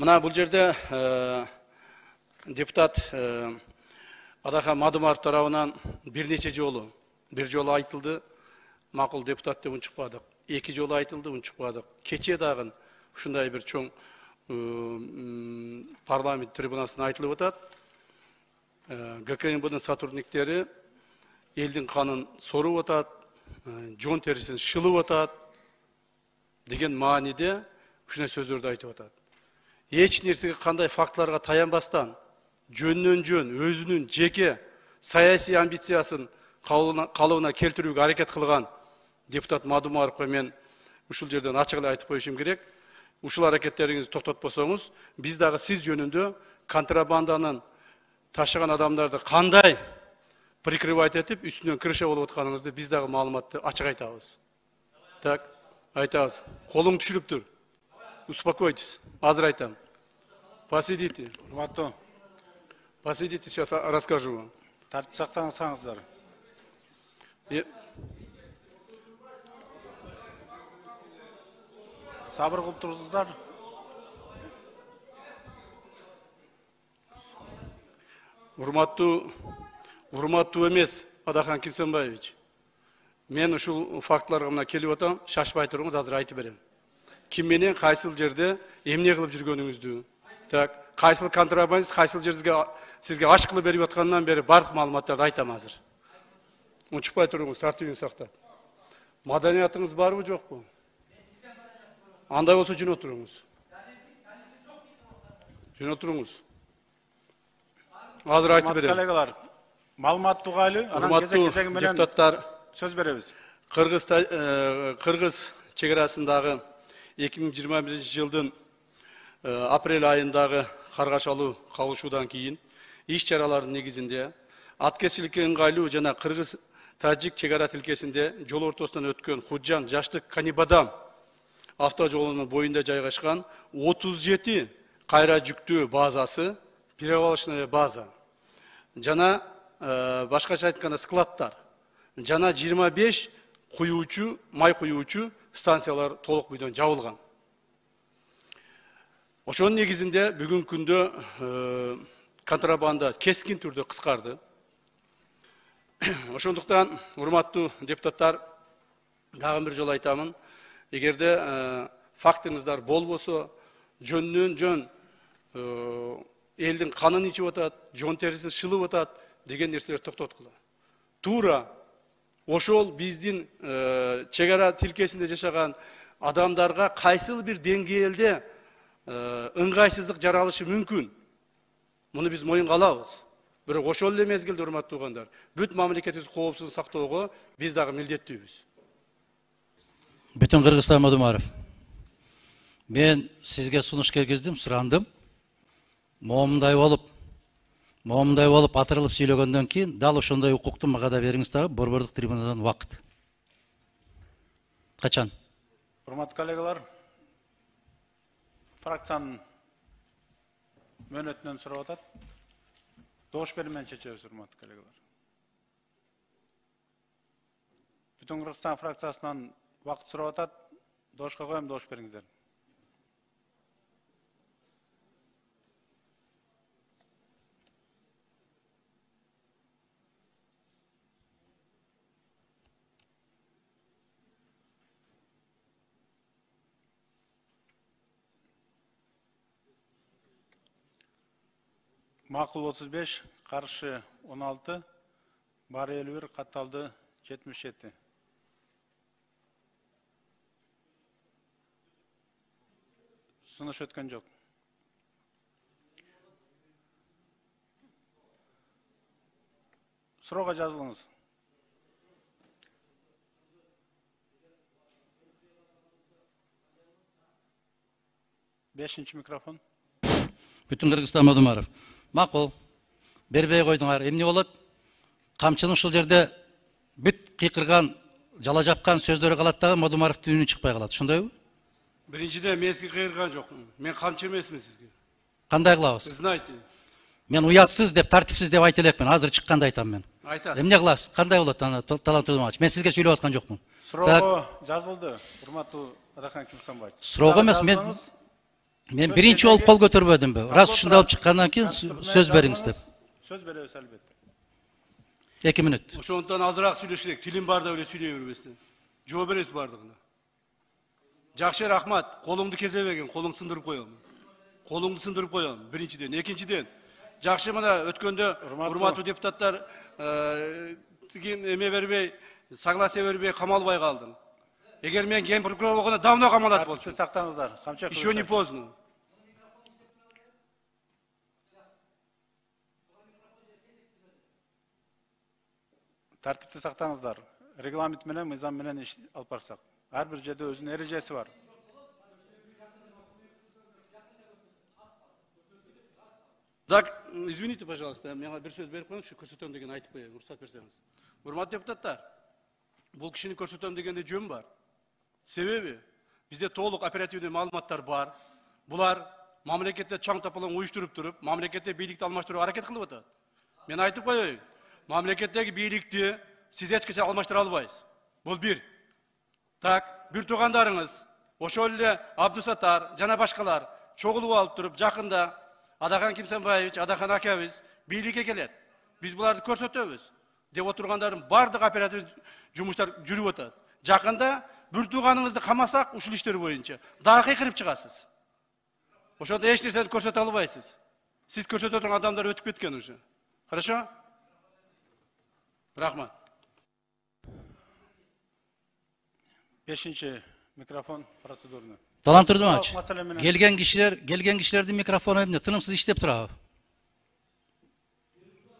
Мына бұл жерде депутат Адахан Мадумаров тарабынан бир жолу айтылды, мақұл депутат деп унчукпадык. 2 жолу айтылды, унчукпадык. Кече дагы ушундай бир чоң парламент трибунасына айтылып атат. ГКМБнын сотрудниктери элдин канын соруп атат, жон терисин шылып атат деген мааниде ушундай сөздөрдү айтып атат. Эч нерсеге кандай фактыларга таянбастан, жөн өзүнүн жеке саясий амбициясын калыбына келтирүүгө аракет кылган депутат Мадумаровго мен ушул жерден ачык эле айтып коюшум керек. Ушул аракеттериңизди токтотпосоңуз, биз дагы сиз жөнүндө контрабанданын ташыган адамдарды кандай прикрывать этип, үстүнөн крыша болуп атканыңызды биз дагы маалыматты ачык айтабыз. Так, айтабыз. Колуң түшүрүп тур. Успокойтесь. Азыр айтам. Посидите. Урматтуу. Посидите, сейчас расскажу вам. Тартип сактаңыздар. Сабыр кылып турсуздар. Урматтуу эмес, Адахан Кимсенбаевич. Мен ушул фактыларга мына келип атам, шашпай туруңуз, азыр айтып берем. Ким менен кайсыл жерде эмне кылып жүргөнүңүздү, так, кайсыл контрабандист, кайсыл жерге сизге аш кылып берип аткандан бери бардык маалыматтарды айтам азыр. Унчукпай туруңуз, тартибиңизди сактап. Маданиятыңыз барбы, жокпу? Андай болсо жөн отуруңуз. Жөн отуруңуз. Азыр айтып берем. Коллегалар, маалымат тугайлы, анан кезек-кезеги менен сөз беребиз. Кыргыз чегарасындагы 2021 жылдын апрель айындагы каргашалуу кагылышуудан кийин иш чаралардын негизинде аткезчиликке ыңгайлуу жана кыргыз-тажик чегара тилкесинде жол ортосунан өткөн Худжан Жаштык Канибадам автожолунун боюнда жайгашкан 37 кайра жүктөө базасы, перевалочная база жана башкача айтканда складтар жана 25 куюучу, май куюучу станциялар толук бойдон жабылган. Ошонун негизинде бүгүнкү күндө контрабанда кескин түрдө кыскарды. Ошондуктан, урматтуу депутаттар, дагы бир жолу айтамын, эгерде фактыңыздар болбосо, жөн элдин канын ичип атат, жон терисин шылып атат деген нерселер токтоткула. Туура ошол биздин чегара тилкесинде жашаган адамдарга кайсыл бир деңгээлде ыңгайсыздык жаралышы мүмкүн. Муну биз моюнга алабыз. Бирок ошол эле мезгилде, урматтуу туугандар, бүт мамлекетибиздин коопсуздугун сактоого биз дагы милдеттүүбүз. Бүтүн Кыргызстан Мадумаров. Мен сизге сунуш киргиздим, сурандым. Моомундай болуп атырылып сүйлөгөндөн кийин дал ошондой укукту мага да бериңиз дагы, борбордук трибунадан убакыт. Качан? Урматтуу коллегалар, фракциянын мөөнөтүнөн сурап атат. Добуш берүү менен чечебиз, урматтуу коллегалар. Бүтүн Кыргызстан фракциясынан убакыт сурап атат. Добушка коем, добуш бериңиздер. Макул 35, каршы 16, бар 51, катталды 77. Сунуш өткөн жок. Суроого жазылыңыз. Бешинчи микрофон. Бүтүн Кыргызстан Мадумаров. Макул. Бербей койдуңар. Эмне болот? Камчынын ушул жерде бүт кыйкырган, жала жапкан сөздөрү калат дагы Мадумаровдун үнү чыкпай калат. Ошондойбу? Биринчиден мен сизге кыйырган жокмун. Мен камчы эмесмин сизге. Кандай кылабыз? Знаете. Мен уятсыз деп, тартипсиз деп айта элекмин. Азыр чыкканда айтам мен. Айтасыз. Эмне кыласыз? Кандай болот аны талантуудумач? Мен сизге сүйлөп аткан жокмун. Суроого жазылды. Урматтуу Адахан Кимсенбаевич. Суроого эмес, мен Мен биринчи болуп кол көтөрбөдүмбү. Раз ушундай болуп чыккандан кийин сөз бериңиз деп. Söz berебиz албетте. 2 мүнөт. Ошондон азыраак сүйлөш керек. Тилим бар деп эле сүйлөй бербестен. Жооп бересиз бардыгына. Жакшы, рахмат. Колуңду кезебеген, колуң сындырып коем. Колуңду сындырып коем. Биринчиден, экинчиден. Жакшы, мына өткөндө урматтуу депутаттар эме бербей, согласие бербей камалбай калдың. Эгер мен ген прокурор болгондо давно камалат болчу. Тартипти сактаңыздар. Камчак. Еще не поздно. Тартипти сактаңыздар. Регламент менен, мыйзам менен иш алып барсак. Ар бир жерде өзүнүн эрежеси бар. Так, извините, пожалуйста, мен бир сөз берип коюңузчу, көрсөтөм деген айтып коеюн, уруксат берсеңиз. Урматтуу депутаттар, бул кишини көрсөтөм дегенде жөн бар. Себеби бизде толук оперативный маалыматтар бар. Булар мамлекетте чаң тапалаң уюштуруп туруп, мамлекетте бийликти алмаштырууга аракет кылып атат. Мен айтып коеюн, мамлекеттеги бийликти сиз эч качан алмаштыра албайсыз. Бул бир. Так, бир туугандарыңыз, ошол эле Абдусаттар жана башкалар чогулуп алып туруп, жакында Адахан Кимсенбаевич, Адахан акабыз бийликке келет. Биз буларды көрсөтөбүз деп отургандардын бардык оператив жумуштар жүрүп атат. Жакында бир тууганыңызды камасак, ушул иштер боюнча дагы кыйкырып чыгасыз. Ошондо эч нерсени көрсөтө албайсыз. Сиз көрсөтө турган адамдар өтүп кеткен уже. Хорошо? Рахмат. 5-ші микрофон процедурный. Талант Турдумович, келген кишилердин микрофону эмне тынымсыз иштеп турабы?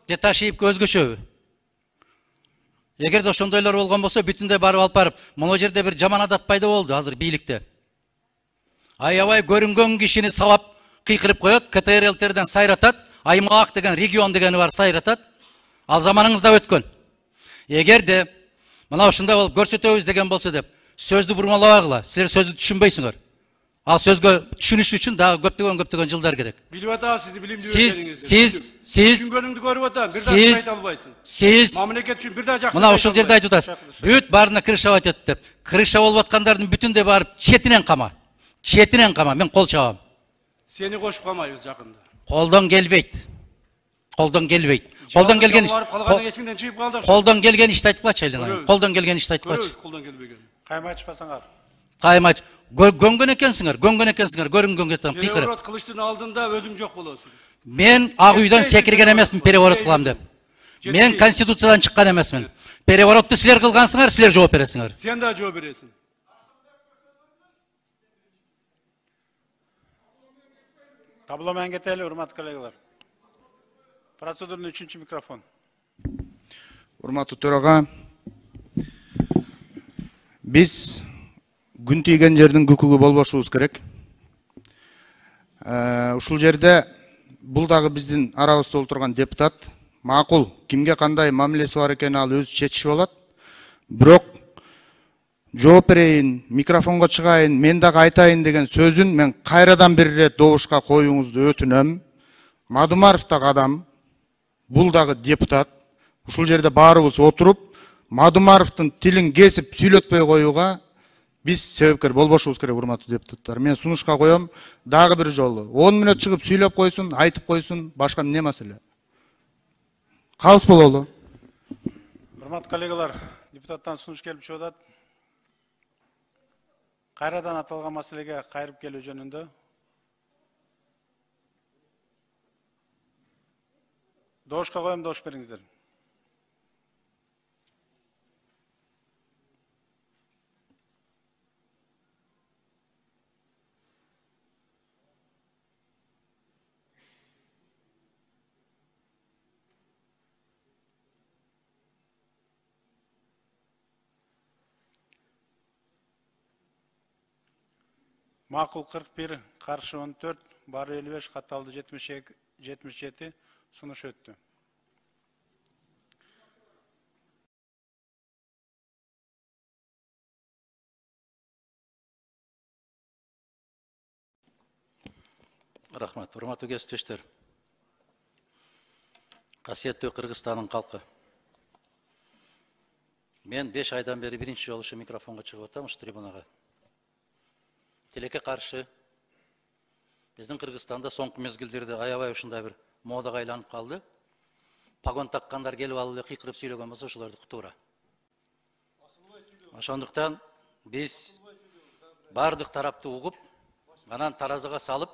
Же ташыйып өзгөчөбү? Эгерде ошондойлор болгон болсо, бүтүндөй барып алып барып, могу жерде бир жаман адат пайда болду азыр бийликте. Аябай көрүнгөн кишини сабап кыйкырып коет, КТРЛтерден сайратат, аймак деген, регион дегени бар сайратат. Ал заманыңызда өткөн. Эгерде мына ушундай болуп көрсөтөбүз деген болсо деп, сөздү бурмалабагыла, силер сөздү түшүнбөйсүңөр. Ал сөзгө түшүнүш үчүн дагы көптөгөн жылдар керек. Билип атабыз сизди билимдүү экениңизди. Сиз түшүнгөнүңдү көрүп атам, бир дагы айта албайсың. Сиз мамлекет үчүн бир дагы жакшы. Мына ошол жерде айтып атасыз. Бүт баарына крышавать этти деп. Крыша болуп аткандардын бүтүндөй барып четинен кама. Четинен кама, мен кол чабам. Сени кошуп калмайбыз жакында. Колдон келбейт. Колдон келбейт. Колдон келген колдон келген ишти айтып калачы айланайын. Колдон келген ишти айтып калачы. Колдон келбеген. Кайма ачпасаңар. Каймач, гөнгөн экенсиңер, көрүнгөнгө там кыйкырып. Переворот кылыштын алдында өзүң жок болосуң. Мен ак үйдөн секирген эмесмин, переворот кылам деп. Мен конституциядан чыккан эмесмин. Переворотту силер кылгансыңар, силер жооп бересиңер. Сен да жооп бересиң. Табло менен кетели, урматтуу коллегалар. Процедурный 3-чү микрофон. Урматтуу төрага, биз күн тийген жердин күкүгү болбошубуз керек. Ушул жерде бул дагы биздин арабызда отурган депутат, макул, кимге кандай мамилеси бар экенин ал өзү чечиши болот. Бирок жооп берейин, микрофонго чыгайын, мен дагы айтайын деген сөзүн мен кайрадан бир ирет добушка коюңузду өтүнөм. Мадумаров дагы адам, бул дагы депутат. Ушул жерде баарыбыз отуруп, Мадумаровдун тилин кесип сүйлөтпөй коюуга биз себепкер болбошубуз керек, урматтуу депутаттар. Мен сунушка коем, дагы бир жолу 10 мүнөт чыгып сүйлөп койсун, айтып койсун, башка эмне маселе. Калыс бололу. Урматтуу коллегалар, депутаттан сунуш келип чыгып атат. Кайрадан аталган маселеге кайрып келүү жөнүндө добушка коем, добуш бериңиздер. Макул 41, каршы 14, бары 55, катталды 77, сунуш өттү. Рахмат, урматтуу кесиптештер. Касиеттүү Кыргызстандын калкы. Мен 5 айдан бери биринчи жолу ушу микрофонго чыгып атам, ушу трибунага. Тилекке каршы Биздин Кыргызстанда соңку мезгилдерде аябай ушундай бир модага айланып калды. Погон таккандар келип алып эле кыйкырып сүйлөгөн болсо ошолордуку туура. Ошондуктан биз бардык тарапты угуп, анан таразыга салып,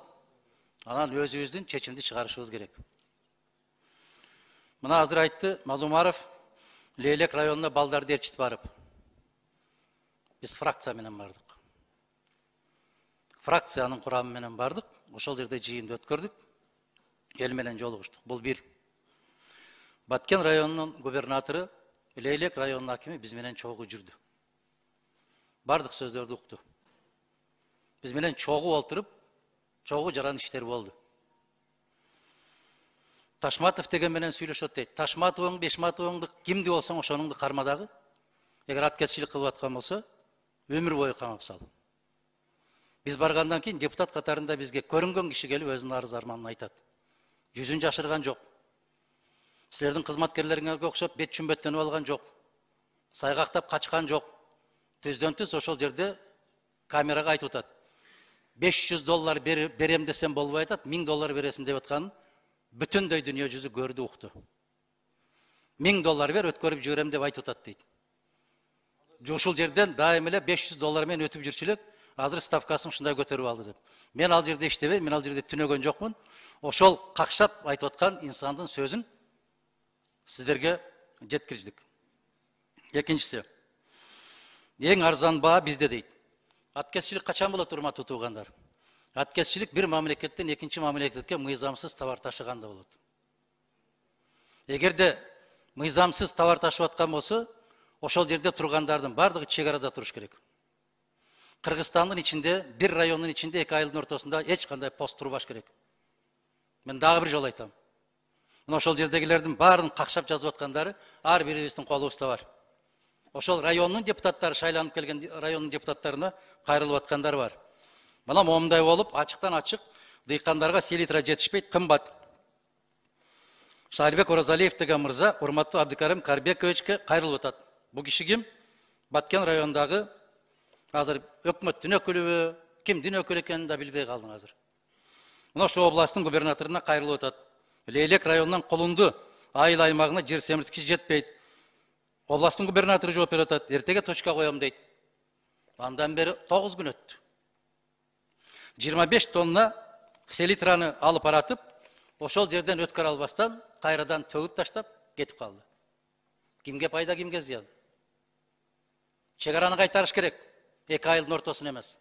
анан өзүбүздүн чечимди чыгарышыбыз керек. Мына азыр айтты Мадумаров, Лейлек районуна балдарды ээрчитип барып. Биз фракция менен бардык. Фракциянын курамы менен бардык. Ошол жерде жыйынды өткөрдүк. Эл менен жолугуштук. Бул бир. Баткен районунун губернатору, Лейлек районунун акими биз менен чогуу жүрдү. Бардык сөздөрдү укту. Биз менен чогуу олтуруп, чогуу жаран иштер болду. Ташматов деген менен сүйлөшөт дейт. Ташматовуң, Бешматовуңду кимди болсоң ошонуңду карма дагы. Эгер аткезчилик кылып аткан болсо, өмүр бою камап сал. Биз баргандан кийин депутат катарында бизге көрүнгөн киши келип өзүнүн арыз арманын айтат. Жүзүн жашырган жок. Силердин кызматкерлериңерге окшоп бет чүмбөттөнүп алган жок. Сайгактап качкан жок. Түздөн түз ошол жерде камерага айтып атат. $500 берем десем болбой атат, $1000 бересиң деп атканын бүтүндөй дүйнө жүзү көрдү, укту. $1000 бер, өткөрүп жиберем деп айтып атат дейт. Ушул жерден дайым эле $500 менен өтүп жүрчүлүк, азыр ставкасын ушундай көтөрүп алды деп. Мен ал жерде иштебейм, мен ал жерде түнөгөн жокмун. Ошол какшап айтып аткан инсандын сөзүн сиздерге жеткирдик. Экинчиси, эң арзан баа бизде дейт. Аткезчилик качан болот, урматтуу туугандар? Аткезчилик бир мамлекеттен экинчи мамлекетке мыйзамсыз товар ташыганда болот. Эгерде мыйзамсыз товар ташып аткан болсо, ошол жерде тургандардын бардыгы чек арада туруш керек. Кыргызстандын ичинде, бир райондун ичинде 2 айылдын ортосунда эч кандай пост турбаш керек. Мен дагы бир жолу айтам. Мына ошол жердегилердин баарын какшап жазып аткандары ар бирибиздин колубузда бар. Ошол районун депутаттары, шайланып келген районун депутаттарына кайрылып аткандар бар. Мына момундай болуп, ачыктан ачык дыйкандарга селитра жетишпейт, кымбат. Шарибек Оразалиев деген мырза урматтуу Абдыкарим Карбековичке кайрылып атат. Бул киши ким? Баткен районундагы азыр өкмөттүн өкүлүбү, кимдин өкүлү экенин да билбей калдым азыр. Мына ошо областтын губернаторуна кайрылып атат. Лейлек районунан Колунду айыл аймагына жер семирткич жетпейт. Областтын губернатору жооп берип атат. Эртеге точка коем дейт. Андан бери 9 күн өттү. 25 тонна селитраны алып баратып, ошол жерден өткөрө албастан кайрадан төгүп таштап кетип калды. Кимге пайда, кимге зыян? Чек араны кайтарыш керек. 2 айылдын ортосун эмес.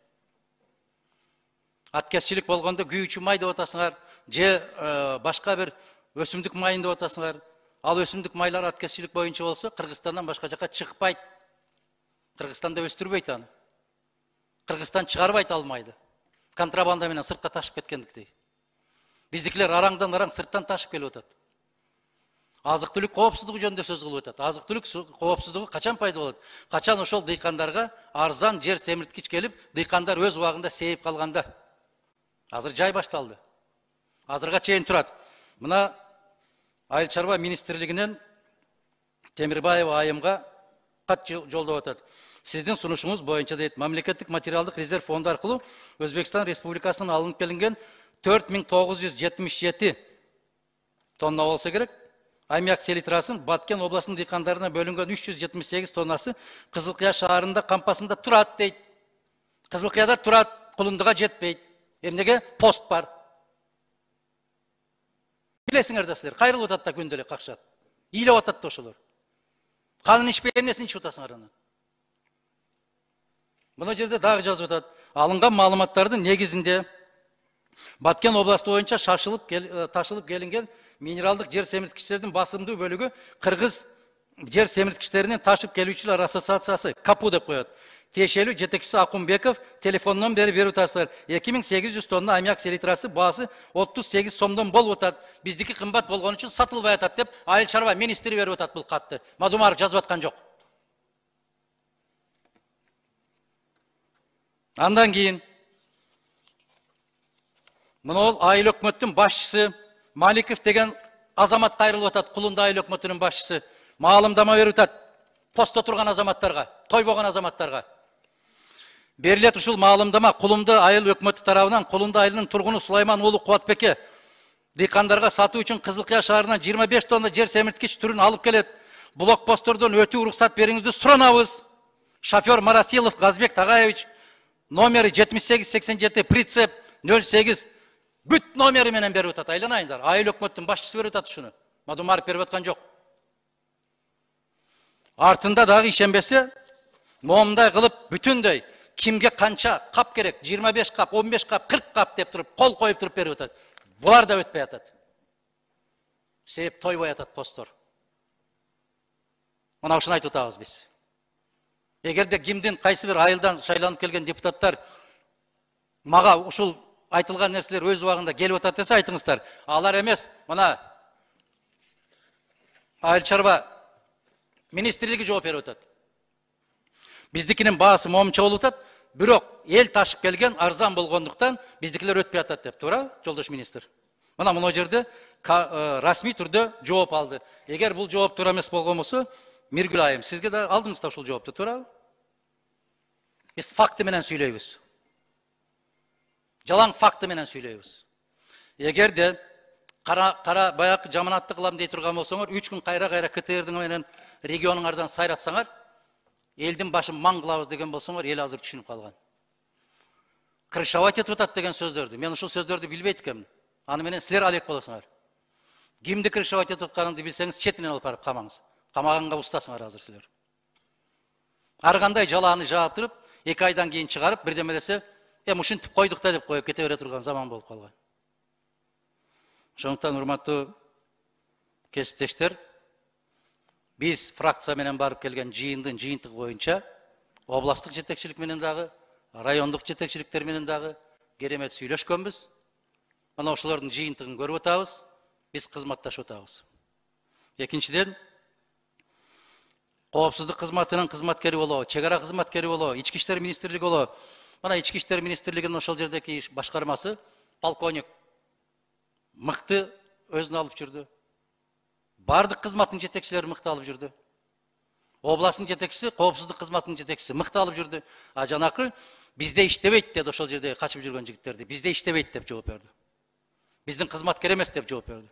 Аткезчилик болгондо күйүүчү май деп атасыңар, же башка бир өсүмдүк майын деп атасыңар. Ал өсүмдүк майлар аткезчилик боюнча болсо, Кыргызстандан башка жака чыкпайт. Кыргызстанда өстүрбөйт аны. Кыргызстан чыгарбайт ал майды. Контрабанда менен сыртка ташып кеткендиктей. Биздикилер араңдан араң сырттан ташып келип атат. Азык-түлүк коопсуздугу жөнүндө сөз кылып атат. Азык-түлүк коопсуздугу качан пайда болот? Качан ошол дыйкандарга арзан жер семирткич келип, дыйкандар өз убагында сейип калганда. Азыр жай башталды. Азырга чейин турат. Мына Айыл чарба министрлигинен Темирбаева айымга кат жолдоп атат. Сиздин сунушуңуз боюнча дейт, мамлекеттик материалдык резерв фонду аркылуу Өзбекстан Республикасынан алынып келинген 4977 тонна болсо керек. Аммиак селитрасын Баткен областынын дыйкандарына бөлүнгөн 378 тоннасы Кызылкыя шаарында кампасында турат дейт. Кызылкыяда турат, Кулундуга жетпейт. Эмнеге? Пост бар. Билесиңер да силер, кайрылып атат да күндө эле какшап. Ыйлап атат да ошолор. Канын ичпей эмнесин ичип атасыңар аны? Мына жерде дагы жазып атат. Алынган маалыматтардын негизинде Баткен областы боюнча ташылып келинген минералдык жер семирткичтердин басымдуу бөлүгү Кыргыз жер семирткичтеринин ташып келүүчүлөр ассоциациясы КАПУ деп коет. Тиешелүү жетекчиси Акунбеков телефондон берип атасыздар. 2800 тонна аммиак селитрасы баасы 38 сомдон болуп атат. Биздики кымбат болгон үчүн сатылбай атат деп айыл чарба министри берип атат бул катты. Мадумаров жазып аткан жок. Андан кийин мына ол айыл өкмөттүн башчысы Маликов деген азамат кайрылып атат. Кулунда айыл өкмөтүнүн башчысы маалымдама берип атат. Постто турган азаматтарга, тойбогон азаматтарга. Берилет ушул маалымдама Кулумду айыл өкмөтү тарабынан Кулумду айылынын тургуну Сулайман уулу Кубатбекке дыйкандарга сатуу үчүн Кызылкыя шаарынан 25 тонна жер семирткич түрүн алып келет. Блокпосттордон өтүү уруксат бериңизди суранабыз. Шофер Марасилов Газбек Тагаевич, номери 7887 прицеп 08 бүт номери менен берип атат. Айланайындар. Айыл өкмөттүн башчысы берип атат ушуну. Мадумаров берип аткан жок. Артында дагы ишенбесе, момундай кылып бүтүндөй кимге канча кап керек, 25 кап, 15 кап, 40 кап деп туруп, кол коюп туруп берип атат. Булар да өтпөй атат. Себеп тойбой атат посттор. Мына ушуну айтып атабыз биз. Эгерде кимдин кайсы бир айылдан шайланып келген депутаттар мага ушул айтылган нерселер өз убагында келип атат десе айтыңыздар. Алар эмес, мына айыл чарба министрлиги жооп берип атат. Биздикинин баасы момунча болуп атат, бирок эл ташып келген арзан болгондуктан биздикилер өтпөй атат деп, туура, жолдош министр? Мына мына жерде расмий түрдө жооп алды. Эгер бул жооп туура эмес болгон болсо, Миргүл айым, сизге да алдыңыз да ушул жоопту, туура? Биз факты менен сүйлөйбүз. Жалаң факты менен сүйлөйбүз. Эгерде кара баягы жаманатты кылам дей турган болсоңор, 3 күн кайра КТРдин менен регионуңардан сайратсаңар, элдин башын маң кылабыз деген болсоңор, эл азыр түшүнүп калган. Крышавать этип атат деген сөздөрдү. Мен ушул сөздөрдү билбейт экенмин. Аны менен силер алек болосуңар. Кимди крышавать этип атканыңды билсеңиз, четинен алып барып камаңыз. Камаганга устасыңар азыр силер. Ар кандай жалааны жаап туруп, 2 айдан кийин чыгарып, бирдеме десе, ушинтип койдук да деп коюп кете бере турган заман болуп калган. Ошондуктан урматтуу кесиптештер, биз фракция менен барып келген жыйындын жыйынтыгы боюнча областтык жетекчилик менен дагы, райондук жетекчиликтер менен дагы керемет сүйлөшкөнбүз. Мына ошолордун жыйынтыгын көрүп атабыз, биз кызматташып атабыз. Экинчиден, коопсуздук кызматынын кызматкери болобу, чек ара кызматкери болобу, ички иштер министрлиги болобу. Мына ички иштер министрлигинин ошол жердеги башкармасы полковник мыкты өзүнө алып жүрдү. Бардык кызматтын жетекчилери мыкты алып жүрдү. Областын жетекчиси, коопсуздук кызматынын жетекчиси мыкты алып жүрдү. А жанакы бизде иштебейт деди ошол жерде качып жүргөн жигиттерди. Бизде иштебейт деп жооп берди. Биздин кызматкер эмес деп жооп берди.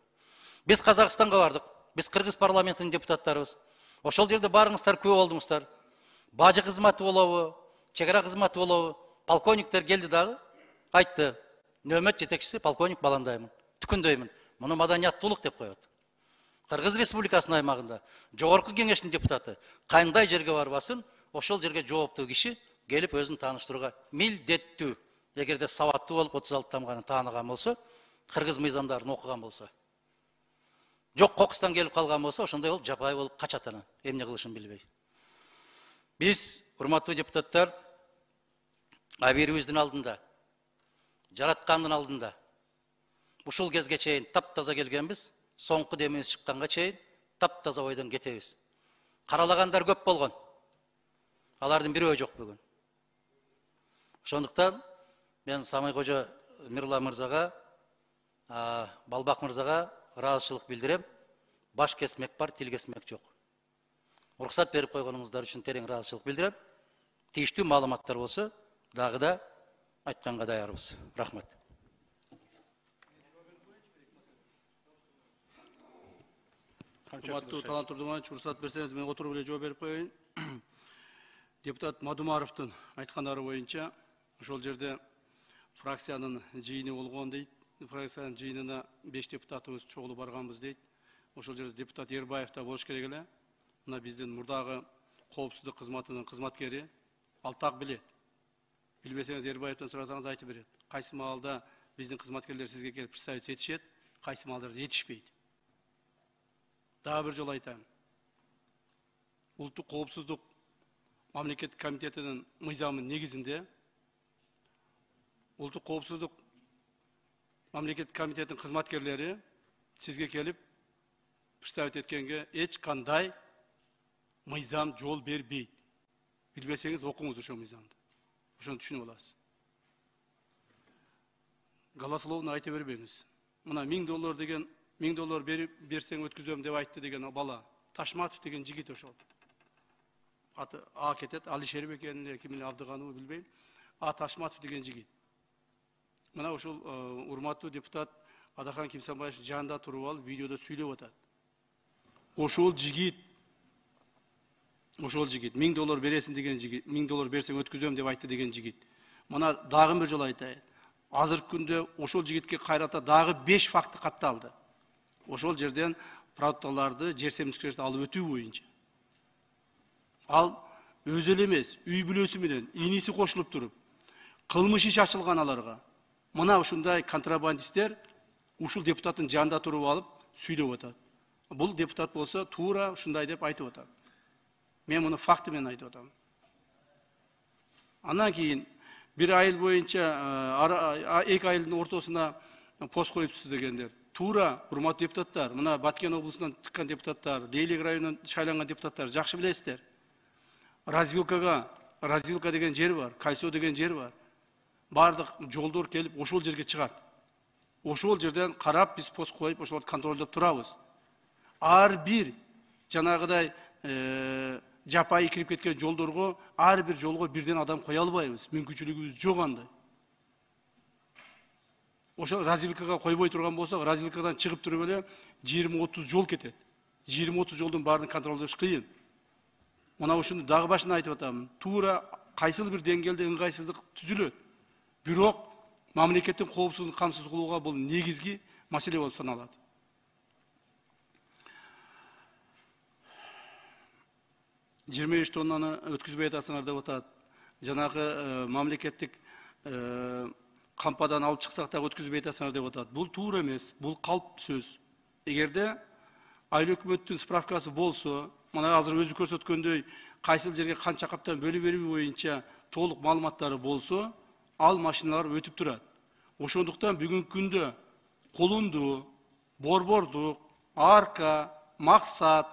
Биз Казакстанга бардык. Биз Кыргыз парламентинин депутаттарыбыз. Ошол жерде барыңыздар, күбө болдуңуздар. Бажы кызматы болобу, чек ара кызматы болобу, полковниктер келди дагы, айтты. Нөмөт жетекчиси полковник Баландаймын. Түкүндөймүн. Муну маданияттуулук деп коет. Кыргыз Республикасынын аймагында жогорку кеңештин депутаты кандай жерге барбасын, ошол жерге жооптуу киши келип өзүн тааныштырууга милдеттүү. Эгерде сабаттуу болуп 36 тамганы тааныган болсо, кыргыз мыйзамдарын окуган болсо. Жок кокустан келип калган болсо, ошондой болуп жапай болуп качат анан, эмне кылышын билбей. Биз, урматтуу депутаттар, абийирибиздин алдында, жараткандын алдында ушул кезге чейин таптаза келгенбиз, соңку демибиз чыкканга чейин таптаза ойдон кетебиз. Каралагандар көп болгон. Алардын бирөө жок бүгүн. Ошондуктан мен Самый кожо Мирулла мырзага, Балбак мырзага ыраазычылык билдирем. Баш кесмек бар, тил кесмек жок. Уруксат берип койгонуңуздар үчүн терең ыраазычылык билдирем. Тийиштүү маалыматтар болсо, дагы да айтканга даярбыз. Рахмат. Урматтуу Талант Турдуманович, уруксат берсеңиз мен отуруп эле жооп берип коеюн. Депутат Мадумаровдун айткандары боюнча ошол жерде фракциянын жыйыны болгон дейт. Фракциянын жыйынына 5 депутатыбыз чогулу барганбыз дейт. Ошол жерде депутат Ербаев да болуш керек эле. Мына биздин мурдагы коопсуздук кызматынын кызматкери ал так билет. Билбесеңиз Ербаевден сурасаңыз айтып берет. Кайсы маалда биздин кызматкерлер сизге келип представить этишет, кайсы маалдарда этишпейт. Дагы бир жолу айтам. Улуттук коопсуздук мамлекеттик комитетинин мыйзамынын негизинде улуттук коопсуздук мамлекеттик комитетинин кызматкерлери сизге келип представить эткенге эч кандай мыйзам жол бербейт. Билбесеңиз окуңуз ошол мыйзамды. Ошону түшүнүп аласыз. Голословно айта бербеңиз. Мына $1000 деген $1000 берсең өткүзөм деп айтты деген бала. Ташматов деген жигит ошол. Аты кетет, Алишер бекенин, кимин Абдыганов билбейм. Ташматов деген жигит. Мына ошол урматтуу депутат Адахан Кимсанбаев жанында туруп алып видеодо сүйлөп атат. Ошол жигит $1000 бересиң деген жигит, $1000 берсең өткүзөм деп айтты деген жигит. Мына дагы бир жолу айтайын. Азыркы күндө ошол жигитке кайрата дагы 5 факты катталды. Ошол жерден продукталарды, жер семчиликтерди алып өтүү боюнча. Ал өзү эле эмес, үй бүлөсү менен иниси кошулуп туруп, кылмыш иш ачылган аларга. Мына ушундай контрабандисттер ушул депутаттын жанында туруп алып сүйлөп атат. Бул депутат болсо туура ушундай деп айтып атат. Мен муну факты менен айтып атам. Андан кийин bir айыл боюнча 2 айылдын ортосуна пост коюпсуз дегендер. Туура, урматтуу депутаттар, мына Баткен облусунан чыккан депутаттар, Дейлик районунан шайланган депутаттар жакшы билесиздер. Развилка деген жер бар, Кайсо деген жер бар. Бардык жолдор келип ошол жерге чыгат. Ошол жерден карап биз пост коюп, ошолорду контролдоп турабыз. Ар бир жанагыдай жапайы кирип кеткен жолдорго, ар бир жолго бирден адам кое албайбыз. Мүмкүнчүлүгүбүз жок андай. Ошол развилкага койбой турган болсок, развилкадан чыгып туруп эле 20-30 жол кетет. 20-30 жолдун баарын контролдош кыйын. Мына ушуну дагы башында айтып атам. Туура кайсыл бир деңгээлде ыңгайсыздык түзүлөт. Бирок мамлекеттин коопсуздугун камсыз кылууга бул негизги маселе болуп саналат. Жыйырма 3 тоннаны өткүзбөй атасыңар деп атат. Жанагы мамлекеттик кампадан алып чыксак да өткүзбөй атасыңар деп атат. Бул туура эмес, бул калп сөз. Эгерде айыл өкмөттүн справкасы болсо, мына азыр өзү көрсөткөндөй кайсыл жерге канча каптан бөлүп берүү боюнча толук маалыматтары болсо, ал машиналар өтүп турат. Ошондуктан бүгүнкү күндө Колунду, Борбордук, Арка, Максат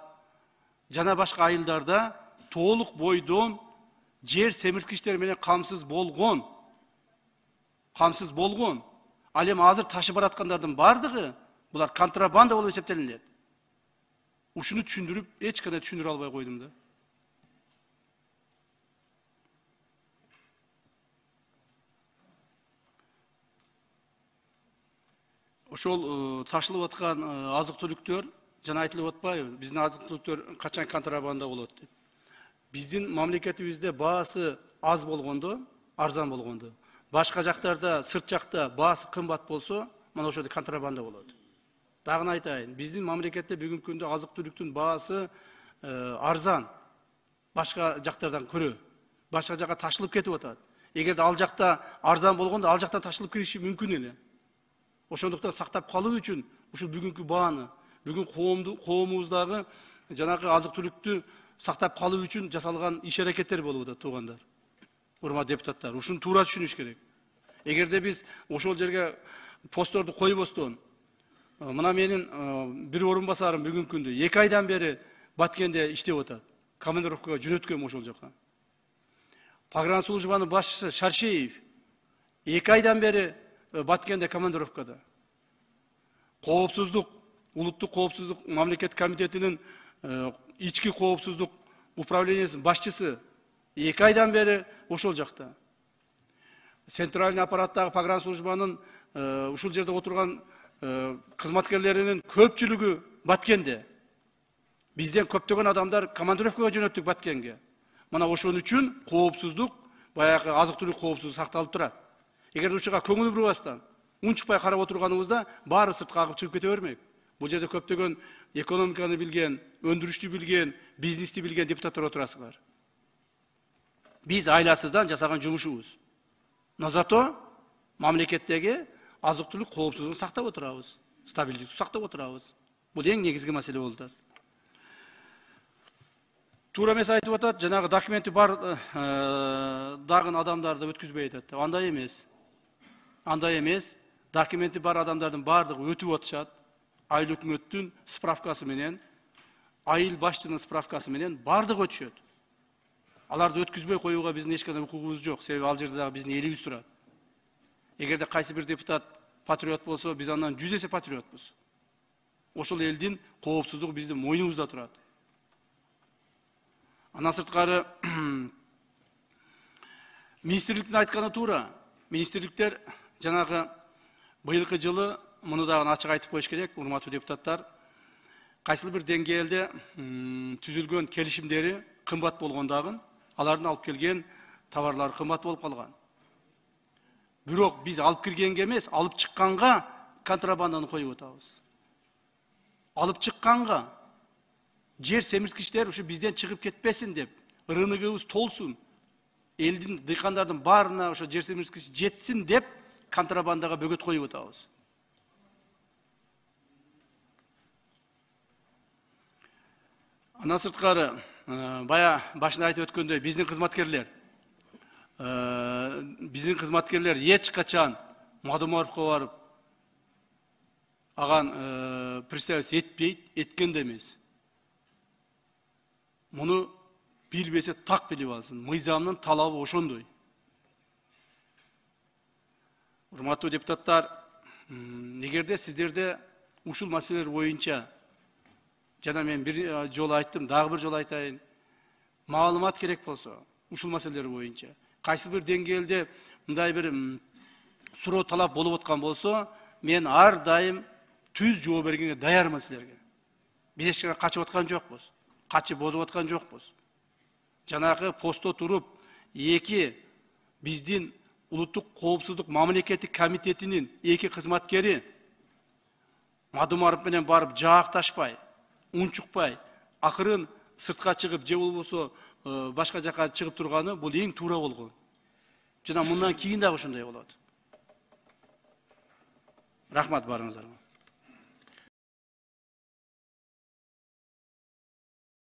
жана башка айылдарда толук бойдон жер семирткичтер менен камсыз болгон. Ал эми азыр ташып бараткандардын бардыгы булар контрабанда болуп эсептелинет. Ушуну түшүндүрүп, эч кандай түшүндүрө албай койдум да. Ошол ташылып аткан азык-түлүктөр жана айтылып атпайбы? Биздин азык-түлүктөр качан контрабанда болот деп. Биздин мамлекетибизде баасы аз болгондо, арзан болгондо, башка жактарда, сырт жакта баасы кымбат болсо, мына ошол контрабанда болот. Дагы айтайын, биздин мамлекетте бүгүнкү күндө азык-түлүктүн баасы арзан. Башка жактардан көрө. Башка жакка ташылып кетип атат. Эгерде ал жакта арзан болгондо, ал жактан ташылып кириши мүмкүн эле. Ошондуктан сактап калуу үчүн ушул бүгүнкү бааны, бүгүн коомубуздагы жанагы азык-түлүктү сактап калуу үчүн жасалган иш-аракеттер болуп атат, туугандар. Урматтуу депутаттар, ушуну туура түшүнүш керек. Эгерде биз ошол жерге постторду койбостон, мына менин бир орун басарым бүгүнкү күндө 2 айдан бери Баткенде иштеп атат. Командировкага жөнөткөм ошол жака. Погранслужбанын башчысы Шаршеев 2 айдан бери Баткенде командировкада. Коопсуздук, улуттук коопсуздук мамлекет комитетинин ички коопсуздук управлениясынын башчысы 2 айдан бери ошол жакта. Центральный аппараттагы погранслужбанын ушул жерде отурган кызматкерлеринин көпчүлүгү Баткенде. Бизден көптөгөн адамдар командировкага жөнөттүк Баткенге. Мына ошон үчүн коопсуздук, баягы азык-түлүк коопсуздугу сакталып турат. Эгерде ушуга көңүл бурбастан, унчукпай карап отурганыбызда баары сыртка агып чыгып кете бермек. Бул жерде көптөгөн экономиканы билген, өндүрүштү билген, бизнести билген депутаттар отурасыңар. Биз айласыздан жасаган жумушубуз. Но зато мамлекеттеги азык-түлүк коопсуздугун сактап отурабыз, стабилдикти сактап отурабыз. Бул эң негизги маселе болуп атат. Туура эмес айтып атат, жанагы документи бар дагы адамдарды өткүзбөй атат. Андай эмес. Андай эмес. Документи бар адамдардын бардыгы өтүп атышат. Айыл өкмөттүн справкасы менен, айыл башчынын справкасы менен бардыгы өтүшөт. Аларды өткүзбөй коюуга биздин эч кандай укугубуз жок, себеби ал жерде дагы биздин элибиз турат. Эгерде кайсы бир депутат патриот болсо, биз андан 100 эсе патриотпуз. Ошол элдин коопсуздугу биздин мойнубузда турат. Андан сырткары Министрликтин айтканы туура. Министрликтер жанагы быйылкы жылы муну дагы ачык айтып коюш керек, урматтуу депутаттар. Кайсыл бир деңгээлде түзүлгөн келишимдери кымбат болгондагы, алардын алып келген товарлары кымбат болуп калган. Бирок биз алып киргенге эмес, алып чыкканга контрабанданы коюп атабыз. Алып чыкканга жер семирткичтер ушу бизден чыгып кетпесин деп, рыногубуз толсун, элдин дыйкандардын баарына ошо жер семирткич жетсин деп контрабандага бөгөт коюп атабыз. Андан сырткары, бая башында айтып өткөндөй, биздин кызматкерлер эч качан Мадумаровго барып аган представить этпейт, эткен да эмес. Муну билбесе так билип алсын. Мыйзамдын талабы ошондой. Урматтуу депутаттар, эгерде сиздерде ушул маселелер боюнча, жана мен бир жолу айттым, дагы бир жолу айтайын, маалымат керек болсо, ушул маселелер боюнча, кайсы бир деңгээлде мындай бир суроо талап болуп аткан болсо, мен ар дайым түз жооп бергенге даярмын силерге. Биз эч качып качып аткан жокпуз. Качып бозуп аткан жокпуз. Жанагы постто туруп, эки биздин улуттук коопсуздук мамлекеттик комитетинин эки кызматкери Мадумаров менен барып жаакташпай, унчукпай, акырын сыртка чыгып, же болбосо башка жака чыгып турганы бул эң туура болгон. Жана мындан кийин дагы ошондой болот. Рахмат барыңыздарга.